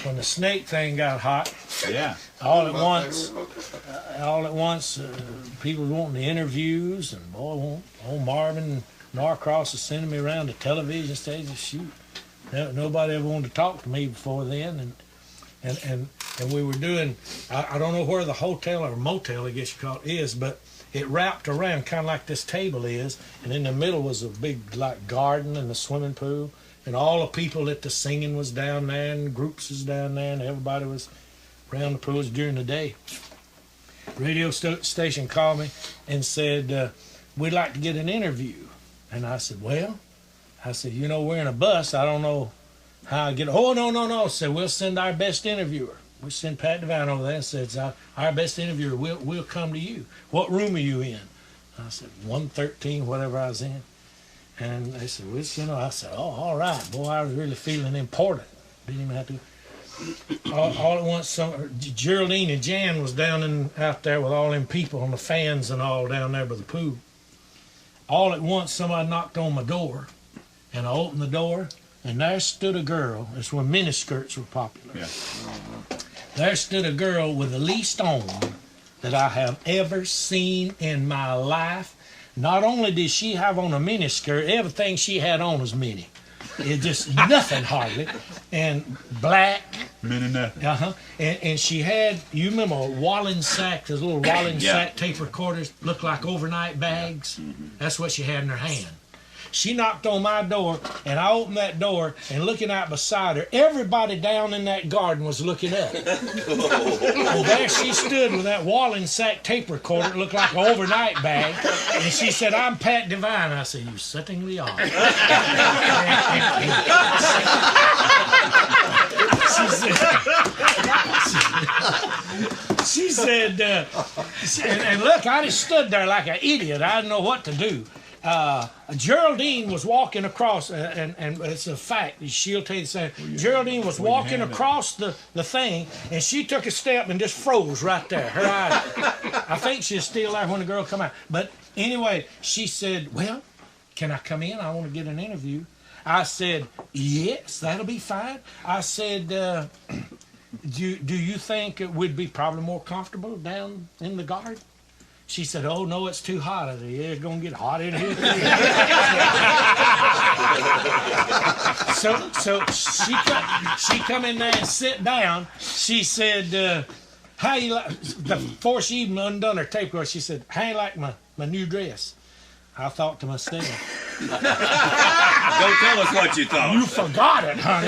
when the snake thing got hot. Yeah. All at once, people wanting the interviews, and boy, old Marvin Norcross was sending me around to television stations. Shoot, nobody ever wanted to talk to me before then, and we were doing. I don't know where the hotel or motel, I guess you call it, is, but it wrapped around kind of like this table is, and in the middle was a big like garden and a swimming pool, and all the people at the singing was down there, and groups was down there, and everybody was around the pools during the day. Radio station called me and said, we'd like to get an interview. And I said, well, you know, we're in a bus. I don't know how I get. Oh, no. Said, we'll send our best interviewer. We sent Pat Devine over there and said, our best interviewer, we'll come to you. What room are you in? I said, 113, whatever I was in. And they said, well, you know, I said, oh, all right. Boy, I was really feeling important. Didn't even have to. All at once, Geraldine and Jan was out there with all them people on the fans and all down there by the pool. All at once, somebody knocked on my door, and I opened the door, and there stood a girl. That's when miniskirts were popular. Yeah. There stood a girl with the least on that I have ever seen in my life. Not only did she have on a miniskirt, everything she had on was mini. It just nothing hardly, and black. Mini nothing. And she had, you remember Wallen sack, those little Wallen sack tape recorders, look like overnight bags. That's what she had in her hand. She knocked on my door, and I opened that door, and looking out beside her, everybody down in that garden was looking up. And there she stood with that Wallen sack tape recorder, it looked like an overnight bag, and she said, I'm Pat Devine. I said, you certainly are. She said, and look, I just stood there like an idiot. I didn't know what to do. Geraldine was walking across, and it's a fact, she'll tell you the same. Geraldine was walking across the thing, and she took a step and just froze right there. Her eyes, I think she's still there when the girl come out. But anyway, she said, well, can I come in? I want to get an interview. I said, yes, that'll be fine. I said, do you think it would be probably more comfortable down in the garden? She said, oh, no, it's too hot. I said, yeah, it's going to get hot in here. So she come in there and sit down. She said, how you like, before she even undone her tape recorder, she said, how you like my new dress? I thought to myself, don't tell us what you thought. You forgot it, honey.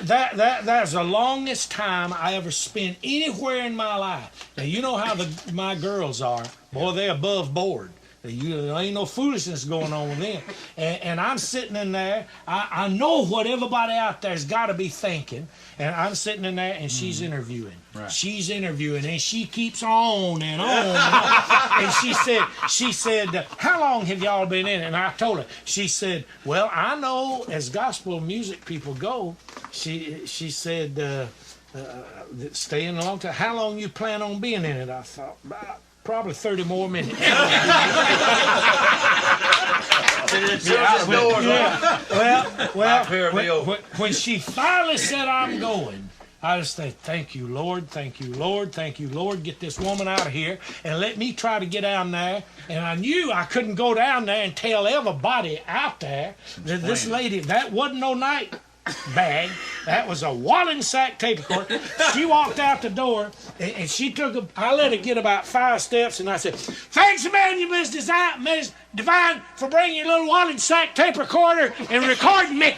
That's the longest time I ever spent anywhere in my life. Now, you know how my girls are. Boy, they're above board. There ain't no foolishness going on with them. And I'm sitting in there. I know what everybody out there's got to be thinking. And I'm sitting in there, and she's interviewing. Right. She's interviewing, and she keeps on and on and on. And she said, how long have y'all been in it? And I told her. She said, well, I know as gospel music people go, she said, staying a long time. How long you plan on being in it? I thought, probably 30 more minutes. When she finally said, I'm going, I just think, thank you, Lord, thank you, Lord, thank you, Lord. Get this woman out of here and let me try to get down there. And I knew I couldn't go down there and tell everybody out there that this lady, that wasn't no night bag. That was a Wallen sack tape recorder. She walked out the door, and she took I let her get about 5 steps, and I said, thanks a man, you Miss Devine, for bringing your little Wallen sack tape recorder and recording me.